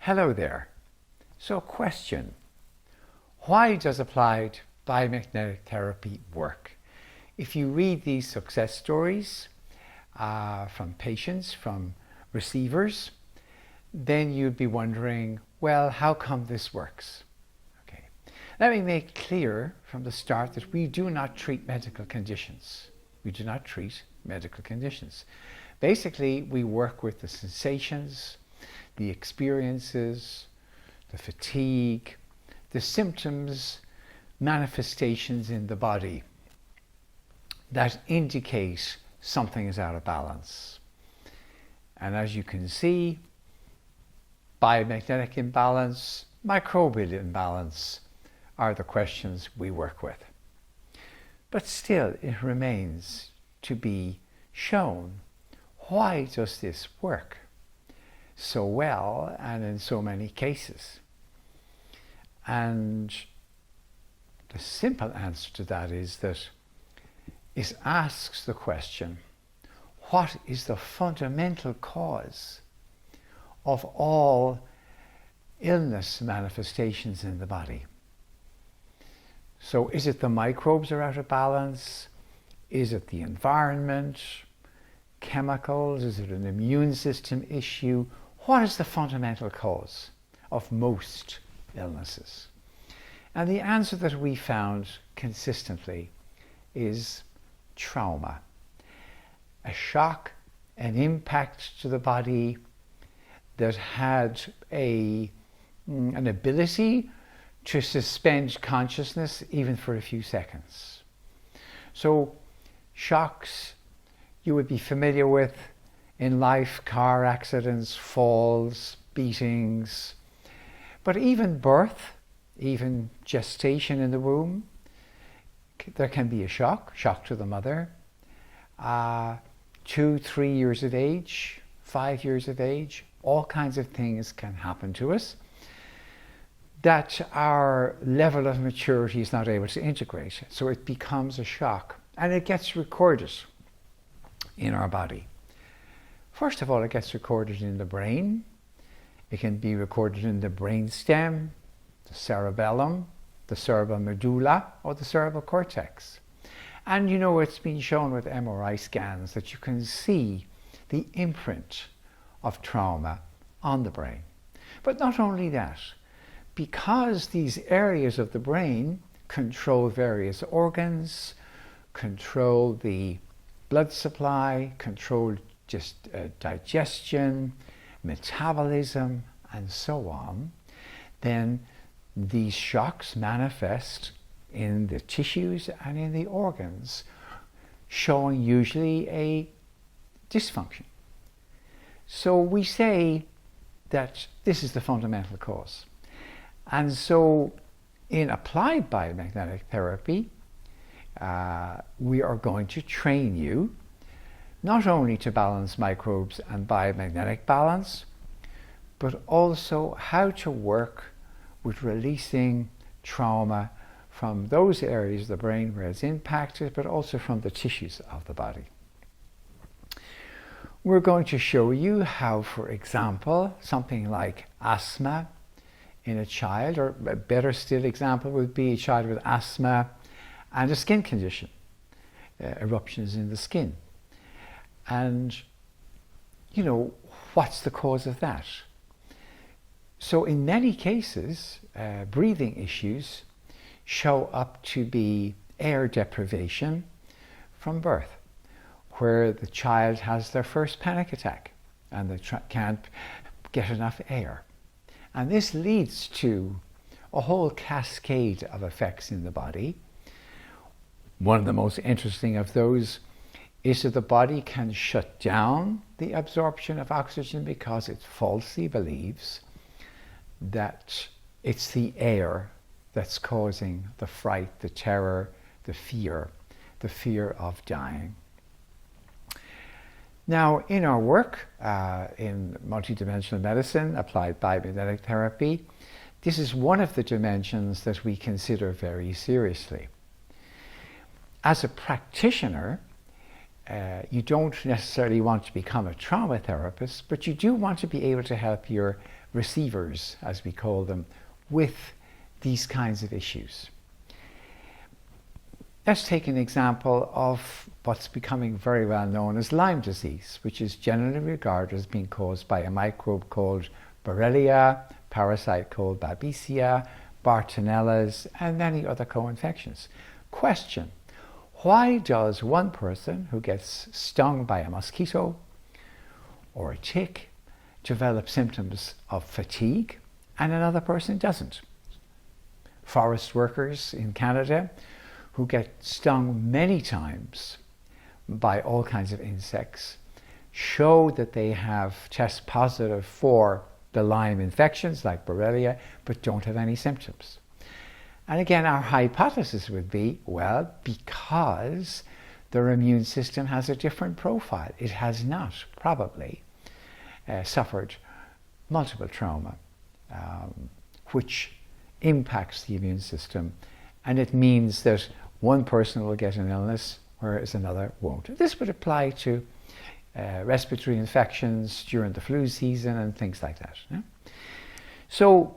Hello there. So question, why does applied biomagnetic therapy work? If you read these success stories from patients, from receivers, then you'd be wondering, well, how come this works? Okay. Let me make clear from the start that we do not treat medical conditions. We do not treat medical conditions. Basically, we work with the sensations, the experiences, the fatigue, the symptoms, manifestations in the body that indicate something is out of balance. And as you can see, biomagnetic imbalance, microbial imbalance are the questions we work with. But still, it remains to be shown, why does this work so well and in so many cases? And the simple answer to that is that it asks the question, what is the fundamental cause of all illness manifestations in the body? So is it the microbes are out of balance? Is it the environment, chemicals? Is it an immune system issue? What is the fundamental cause of most illnesses? And the answer that we found consistently is trauma. A shock, an impact to the body that had an ability to suspend consciousness even for a few seconds. So shocks you would be familiar with in life, car accidents, falls, beatings, but even birth, even gestation in the womb, there can be a shock to the mother. 2, 3 years of age, 5 years of age, all kinds of things can happen to us that our level of maturity is not able to integrate. So it becomes a shock and it gets recorded in our body. First of all, it gets recorded in the brain. It can be recorded in the brainstem, the cerebellum, the cerebral medulla, or the cerebral cortex. And you know, it's been shown with MRI scans that you can see the imprint of trauma on the brain. But not only that, because these areas of the brain control various organs, control the blood supply, control digestion, metabolism, and so on, then these shocks manifest in the tissues and in the organs, showing usually a dysfunction. So we say that this is the fundamental cause. And so in applied biomagnetic therapy, we are going to train you not only to balance microbes and biomagnetic balance, but also how to work with releasing trauma from those areas of the brain where it's impacted, but also from the tissues of the body. We're going to show you how, for example, something like asthma in a child, or a better still example would be a child with asthma and a skin condition, eruptions in the skin. And, you know, what's the cause of that? So in many cases, breathing issues show up to be air deprivation from birth, where the child has their first panic attack and they can't get enough air. And this leads to a whole cascade of effects in the body. One of the most interesting of those is that the body can shut down the absorption of oxygen because it falsely believes that it's the air that's causing the fright, the terror, the fear of dying. Now, in our work in multidimensional medicine, applied biomagnetic therapy, this is one of the dimensions that we consider very seriously. As a practitioner, you don't necessarily want to become a trauma therapist, but you do want to be able to help your receivers, as we call them, with these kinds of issues. Let's take an example of what's becoming very well known as Lyme disease, which is generally regarded as being caused by a microbe called Borrelia, parasite called Babesia, Bartonellas, and many other co-infections. Question: why does one person who gets stung by a mosquito or a tick develop symptoms of fatigue and another person doesn't? Forest workers in Canada who get stung many times by all kinds of insects show that they have test positive for the Lyme infections like Borrelia, but don't have any symptoms. And again, our hypothesis would be, well, because their immune system has a different profile. It has not probably suffered multiple trauma, which impacts the immune system, and it means that one person will get an illness whereas another won't. This would apply to respiratory infections during the flu season and things like that. Yeah? So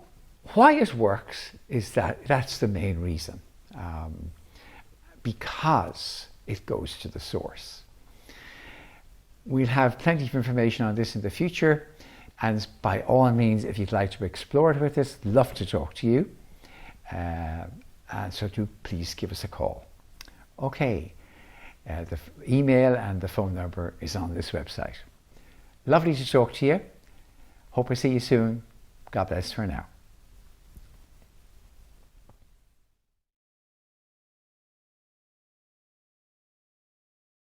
why it works is that's the main reason, because it goes to the source. We'll have plenty of information on this in the future, and by all means, if you'd like to explore it with us, love to talk to you. And so do please give us a call. Okay, the email and the phone number is on this website. Lovely to talk to you. Hope I see you soon. God bless for now.